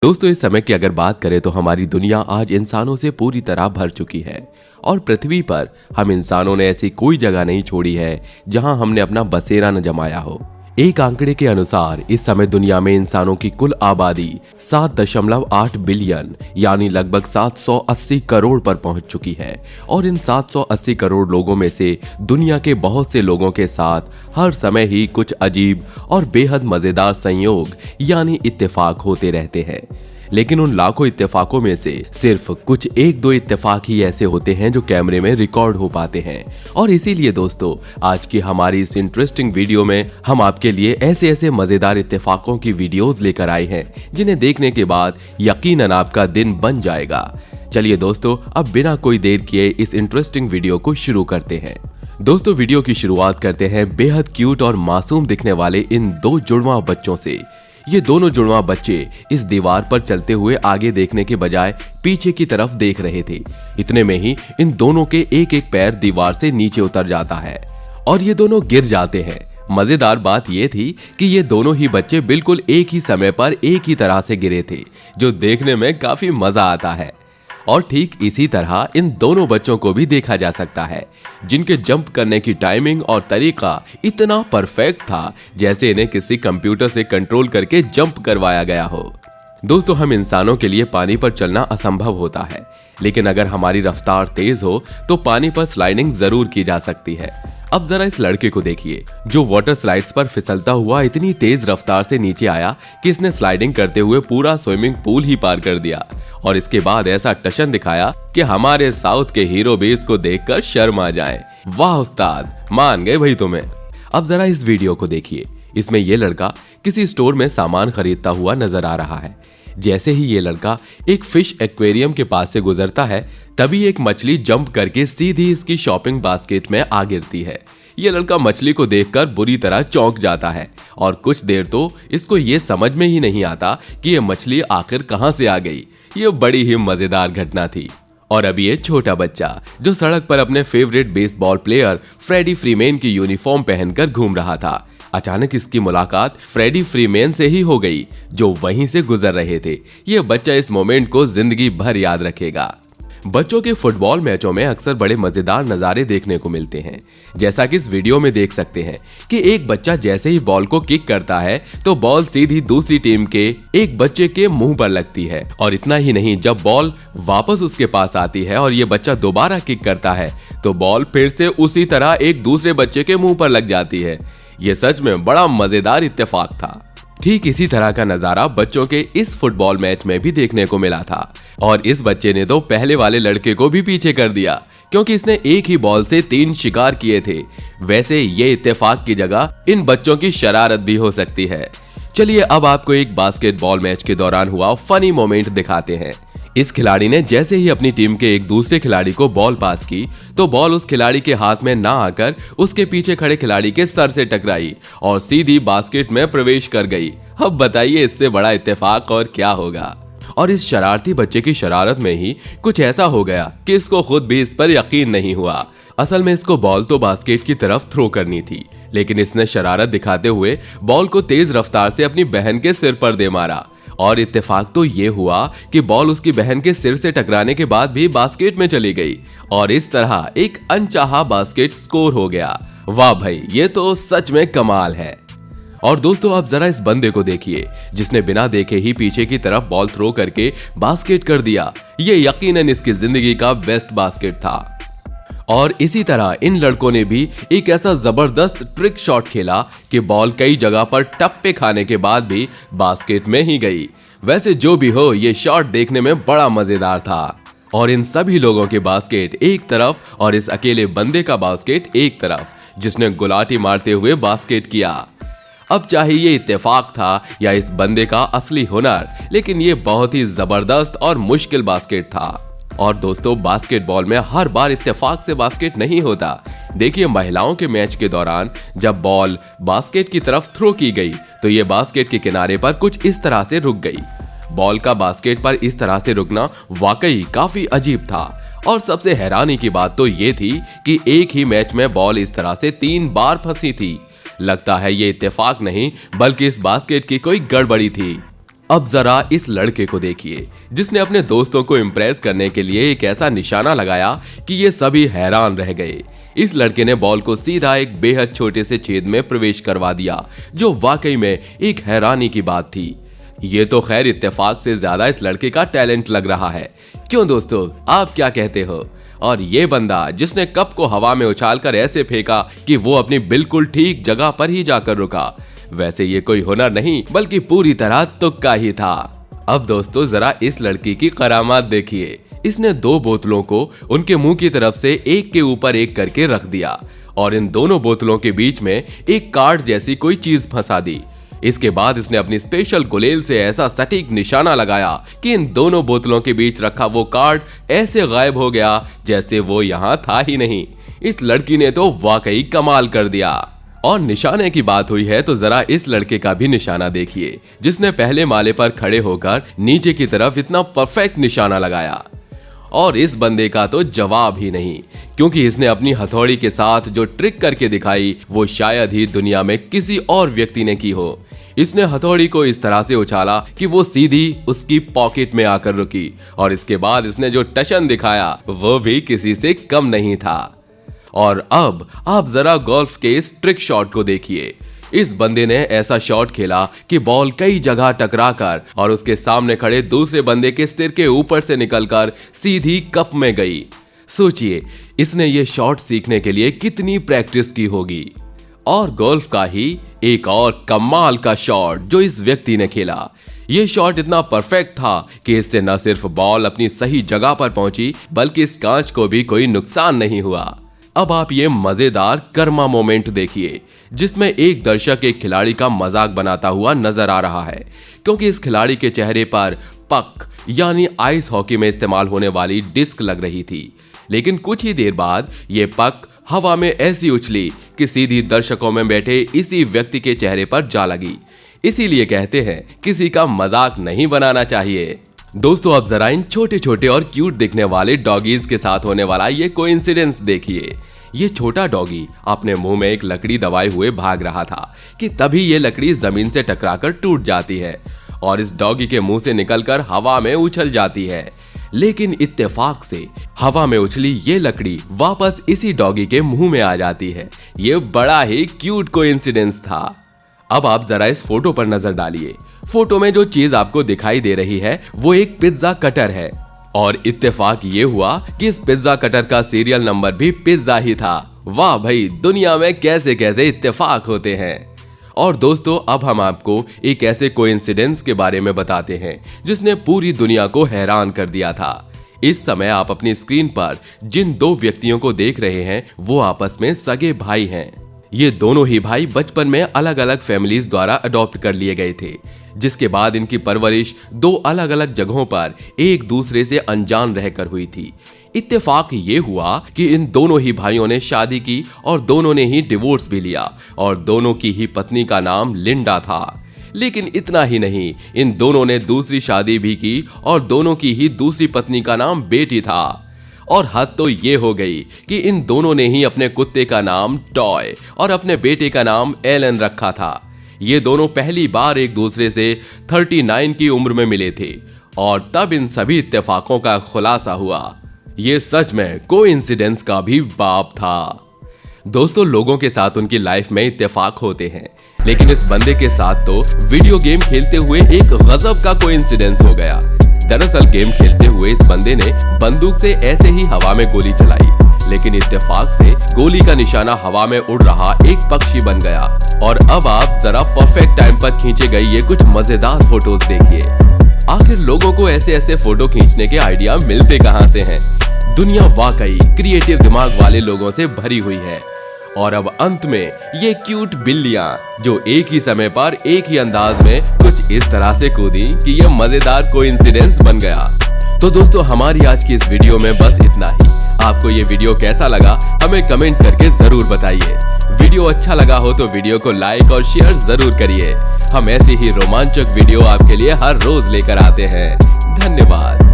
दोस्तों, इस समय की अगर बात करें तो हमारी दुनिया आज इंसानों से पूरी तरह भर चुकी है और पृथ्वी पर हम इंसानों ने ऐसी कोई जगह नहीं छोड़ी है जहां हमने अपना बसेरा न जमाया हो। एक आंकड़े के अनुसार इस समय दुनिया में इंसानों की कुल आबादी 7.8 बिलियन यानी लगभग 780 करोड़ पर पहुंच चुकी है और इन 780 करोड़ लोगों में से दुनिया के बहुत से लोगों के साथ हर समय ही कुछ अजीब और बेहद मजेदार संयोग यानी इत्तेफाक होते रहते हैं। लेकिन उन लाखों इत्तेफाकों में से सिर्फ कुछ एक दो इत्तेफाक ही ऐसे होते हैं जो कैमरे में रिकॉर्ड हो पाते हैं। और इसीलिए दोस्तों, आज की हमारी इस इंटरेस्टिंग वीडियो में हम आपके लिए ऐसे ऐसे मजेदार इत्तेफाकों की वीडियोस लेकर आए हैं जिन्हें देखने के बाद यकीनन आपका दिन बन जाएगा। चलिए दोस्तों, अब बिना कोई देर किए इस इंटरेस्टिंग वीडियो को शुरू करते हैं। दोस्तों, वीडियो की शुरुआत करते हैं बेहद क्यूट और मासूम दिखने वाले इन दो जुड़वा बच्चों से। ये दोनों जुड़वा बच्चे इस दीवार पर चलते हुए आगे देखने के बजाय पीछे की तरफ देख रहे थे। इतने में ही इन दोनों के एक एक पैर दीवार से नीचे उतर जाता है और ये दोनों गिर जाते हैं। मजेदार बात ये थी कि ये दोनों ही बच्चे बिल्कुल एक ही समय पर एक ही तरह से गिरे थे, जो देखने में काफी मजा आता है। और ठीक इसी तरह इन दोनों बच्चों को भी देखा जा सकता है, जिनके जंप करने की टाइमिंग और तरीका इतना परफेक्ट था जैसे इन्हें किसी कंप्यूटर से कंट्रोल करके जंप करवाया गया हो। दोस्तों, हम इंसानों के लिए पानी पर चलना असंभव होता है, लेकिन अगर हमारी रफ्तार तेज हो तो पानी पर स्लाइडिंग जरूर की जा सकती है। अब जरा इस लड़के को देखिए, जो वाटर स्लाइड्स पर फिसलता हुआ इतनी तेज रफ्तार से नीचे आया कि इसने स्लाइडिंग करते हुए पूरा स्विमिंग पूल ही पार कर दिया और इसके बाद ऐसा टशन दिखाया कि हमारे साउथ के हीरो भी इसको देखकर शर्म आ जाए। वाह उस्ताद, मान गए भाई तुम्हें। अब जरा इस वीडियो को देखिए, इसमें ये लड़का किसी स्टोर में सामान खरीदता हुआ नजर आ रहा है। जैसे ही ये लड़का एक फिश एक्वेरियम के पास से गुजरता है, तभी एक मछली जंप करके सीधी इसकी शॉपिंग बास्केट में आ गिरती है। ये लड़का मछली को देखकर बुरी तरह चौंक जाता है और कुछ देर तो इसको ये समझ में ही नहीं आता कि ये मछली आखिर कहां से आ गई। ये बड़ी ही मजेदार घटना थी। और अब ये छोटा बच्चा जो सड़क पर अपने favourite baseball player Freddie Freeman की यूनिफॉर्म पहनकर घूम रहा था, अचानक इसकी मुलाकात फ्रेडी फ्रीमैन से ही हो गई, जो वहीं से गुजर रहे थे। ये बच्चा इस मोमेंट को जिंदगी भर याद रखेगा। बच्चों के फुटबॉल मैचों में अक्सर बड़े मजेदार नजारे देखने को मिलते हैं, जैसा कि इस वीडियो में देख सकते हैं कि एक बच्चा जैसे ही बॉल को किक करता है तो बॉल सीधी दूसरी टीम के एक बच्चे के मुंह पर लगती है। और इतना ही नहीं, जब बॉल वापस उसके पास आती है और ये बच्चा दोबारा किक करता है तो बॉल फिर से उसी तरह एक दूसरे बच्चे के मुंह पर लग जाती है। ये सच में बड़ा मजेदार इत्तेफाक था। ठीक इसी तरह का नजारा बच्चों के इस फुटबॉल मैच में भी देखने को मिला था और इस बच्चे ने तो पहले वाले लड़के को भी पीछे कर दिया, क्योंकि इसने एक ही बॉल से 3 शिकार किए थे। वैसे ये इत्तेफाक की जगह इन बच्चों की शरारत भी हो सकती है। चलिए अब आपको एक बास्केटबॉल मैच के दौरान हुआ फनी मोमेंट दिखाते हैं। इस खिलाड़ी ने जैसे ही अपनी टीम के एक दूसरे खिलाड़ी को बॉल पास की तो बॉल उस खिलाड़ी के हाथ में ना आकर उसके पीछे खड़े खिलाड़ी के सर से टकराई और सीधी बास्केट में प्रवेश कर गई। अब बताइए इससे बड़ा इत्तेफाक और क्या होगा। और इस शरारती बच्चे की शरारत में ही कुछ ऐसा हो गया कि इसको खुद भी इस पर यकीन नहीं हुआ। असल में इसको बॉल तो बास्केट की तरफ थ्रो करनी थी, लेकिन इसने शरारत दिखाते हुए बॉल को तेज रफ्तार से अपनी बहन के सिर पर दे मारा। और इत्तेफाक तो ये हुआ कि बॉल उसकी बहन के सिर से टकराने के बाद भी बास्केट में चली गई और इस तरह एक अनचाहा बास्केट स्कोर हो गया। वाह भाई, ये तो सच में कमाल है। और दोस्तों, अब जरा इस बंदे को देखिए, जिसने बिना देखे ही पीछे की तरफ बॉल थ्रो करके बास्केट कर दिया। ये यकीनन इसकी जिंदगी का बेस्ट बास्केट था। और इसी तरह इन लड़कों ने भी एक ऐसा जबरदस्त ट्रिक शॉट खेला कि बॉल कई जगह पर टप्पे खाने के बाद भी बास्केट में ही गई। वैसे जो भी हो, ये शॉट देखने में बड़ा मजेदार था। और इन सभी लोगों के बास्केट एक तरफ और इस अकेले बंदे का बास्केट एक तरफ, जिसने गुलाटी मारते हुए बास्केट किया। अब चाहे ये इत्तेफाक था या इस बंदे का असली हुनर, लेकिन ये बहुत ही जबरदस्त और मुश्किल बास्केट था। और दोस्तों, बास्केटबॉल में हर बार इत्तेफाक से बास्केट नहीं होता। देखिए, महिलाओं के मैच के दौरान जब बॉल बास्केट की तरफ थ्रो की गई तो ये बास्केट के किनारे पर कुछ इस तरह से रुक गई। बॉल का बास्केट पर इस तरह से रुकना वाकई काफी अजीब था। और सबसे हैरानी की बात तो ये थी कि एक ही मैच में बॉल इस तरह से 3 बार फंसी थी। लगता है ये इत्तेफाक नहीं बल्कि इस बास्केट की कोई गड़बड़ी थी। अब जरा इस लड़के को देखिए जिसने अपने दोस्तों को इम्प्रेस करने के लिए एक ऐसा निशाना लगाया कि ये सभी हैरान रह गए। इस लड़के ने बॉल को सीधा एक बेहद छोटे से छेद में प्रवेश करवा दिया, जो वाकई में एक हैरानी की बात थी। ये तो खैर इत्तेफाक से ज्यादा इस लड़के का टैलेंट लग रहा है। क्यों दोस्तों, आप क्या कहते हो? और ये बंदा जिसने कप को हवा में उछालकर ऐसे फेंका कि वो अपनी बिल्कुल ठीक जगह पर ही जाकर रुका, वैसे ये कोई हुनर नहीं बल्कि पूरी तरह तुक्का ही था। अब दोस्तों जरा इस लड़की की करामात देखिए। इसने 2 बोतलों को उनके मुंह की तरफ से एक के ऊपर एक करके रख दिया और इन दोनों बोतलों के बीच में एक कार्ड जैसी कोई चीज फंसा दी। इसके बाद इसने अपनी स्पेशल गुलेल से ऐसा सटीक निशाना लगाया कि इन दोनों बोतलों के बीच रखा वो कार्ड ऐसे गायब हो गया जैसे वो यहाँ था ही नहीं। इस लड़की ने तो वाकई कमाल कर दिया। और निशाने की बात हुई है तो जरा इस लड़के का भी निशाना देखिए, जिसने पहले माले पर खड़े होकर नीचे की तरफ इतना परफेक्ट निशाना लगाया। और इस बंदे का तो जवाब ही नहीं, क्योंकि इसने अपनी हथौड़ी के साथ जो ट्रिक करके दिखाई वो शायद ही दुनिया में किसी और व्यक्ति ने की हो। इसने हथौड़ी को इस तरह से उछाला कि वो सीधी उसकी पॉकेट में आकर रुकी और इसके बाद इसने जो टशन दिखाया वो भी किसी से कम नहीं था। और अब आप जरा गोल्फ के इस ट्रिक शॉट को देखिए। इस बंदे ने ऐसा शॉट खेला कि बॉल कई जगह टकराकर और उसके सामने खड़े दूसरे बंदे के सिर के ऊपर से निकलकर सीधी कप में गई। सोचिए इसने ये शॉट सीखने के लिए कितनी प्रैक्टिस की होगी। और गोल्फ का ही एक और कमाल का शॉट जो इस व्यक्ति ने खेला। ये शॉट इतना परफेक्ट था कि इससे न सिर्फ बॉल अपनी सही जगह पर पहुंची बल्कि इस कांच को भी कोई नुकसान नहीं हुआ। अब आप ये मजेदार कर्मा मोमेंट देखिए, जिसमें एक दर्शक एक खिलाड़ी का मजाक बनाता हुआ नजर आ रहा है, क्योंकि इस खिलाड़ी के चेहरे पर पक यानी आइस हॉकी में इस्तेमाल होने वाली डिस्क लग रही थी। लेकिन कुछ ही देर बाद ये पक हवा में ऐसी उछली कि सीधी दर्शकों में बैठे इसी व्यक्ति के चेहरे पर जा लगी। इसीलिए कहते हैं किसी का मजाक नहीं बनाना चाहिए। दोस्तों अब जरा इन छोटे छोटे और क्यूट दिखने वाले डॉगीज के साथ होने वाला ये कोइंसिडेंस देखिए। ये छोटा डॉगी अपने मुंह में एक लकड़ी दबाए हुए भाग रहा था कि तभी ये लकड़ी जमीन से टकराकर टूट जाती है और इस डॉगी के मुंह से निकलकर हवा में उछल जाती है। लेकिन इत्तेफाक से हवा में उछली ये लकड़ी वापस इसी डॉगी के मुंह में आ जाती है। ये बड़ा ही क्यूट कोइंसिडेंस था। अब आप जरा इस फोटो पर नजर डालिए। फोटो में जो चीज आपको दिखाई दे रही है वो एक पिज्जा कटर है और इत्तेफाक ये हुआ कि इस पिज्जा कटर का सीरियल नंबर भी पिज्जा ही था। वाह भाई, दुनिया में कैसे कैसे इत्तेफाक होते हैं। और दोस्तों अब हम आपको एक ऐसे कोइंसिडेंस के बारे में बताते हैं जिसने पूरी दुनिया को हैरान कर दिया था। इस समय आप अपनी स्क्रीन पर जिन 2 व्यक्तियों को देख रहे हैं वो आपस में सगे भाई हैं। ये दोनों ही भाई बचपन में अलग अलग फैमिलीज द्वारा अडॉप्ट कर लिए गए थे, जिसके बाद इनकी परवरिश 2 अलग अलग जगहों पर एक दूसरे से अनजान रहकर हुई थी। इत्तेफाक ये हुआ कि इन दोनों ही भाइयों ने शादी की और दोनों ने ही डिवोर्स भी लिया और दोनों की ही पत्नी का नाम लिंडा था। लेकिन इतना ही नहीं, इन दोनों ने दूसरी शादी भी की और दोनों की ही दूसरी पत्नी का नाम बेटी था। और हद तो ये हो गई कि इन दोनों ने ही अपने कुत्ते का नाम टॉय और अपने बेटे का नाम एलन रखा था। ये दोनों पहली बार एक दूसरे से 39 की उम्र में मिले थे और तब इन सभी इत्तेफाकों का खुलासा हुआ। ये सच में कोइंसिडेंस का भी बाप था। दोस्तों लोगों के साथ उनकी लाइफ में इत्तेफाक होते हैं, लेकिन इस बंदे के साथ तो वीडियो गेम खेलते हुए एक गजब का कोइंसिडेंस हो गया। दरअसल गेम खेलते हुए इस बंदे ने बंदूक से ऐसे ही हवा में गोली चलाई, लेकिन इत्तेफाक से गोली का निशाना हवा में उड़ रहा एक पक्षी बन गया। और अब आप जरा परफेक्ट टाइम पर खींचे गए ये कुछ मजेदार फोटोज देखिए। आखिर लोगों को ऐसे ऐसे फोटो खींचने के आइडिया मिलते कहां से हैं? दुनिया वाकई क्रिएटिव दिमाग वाले लोगों से भरी हुई है। और अब अंत में ये क्यूट बिल्लियां जो एक ही समय पर एक ही अंदाज में कुछ इस तरह से कूदी कि ये मजेदार कोइंसिडेंस बन गया। तो दोस्तों हमारी आज की इस वीडियो में बस इतना ही। आपको ये वीडियो कैसा लगा हमें कमेंट करके जरूर बताइए। वीडियो अच्छा लगा हो तो वीडियो को लाइक और शेयर जरूर करिए। हम ऐसी ही रोमांचक वीडियो आपके लिए हर रोज लेकर आते हैं। धन्यवाद।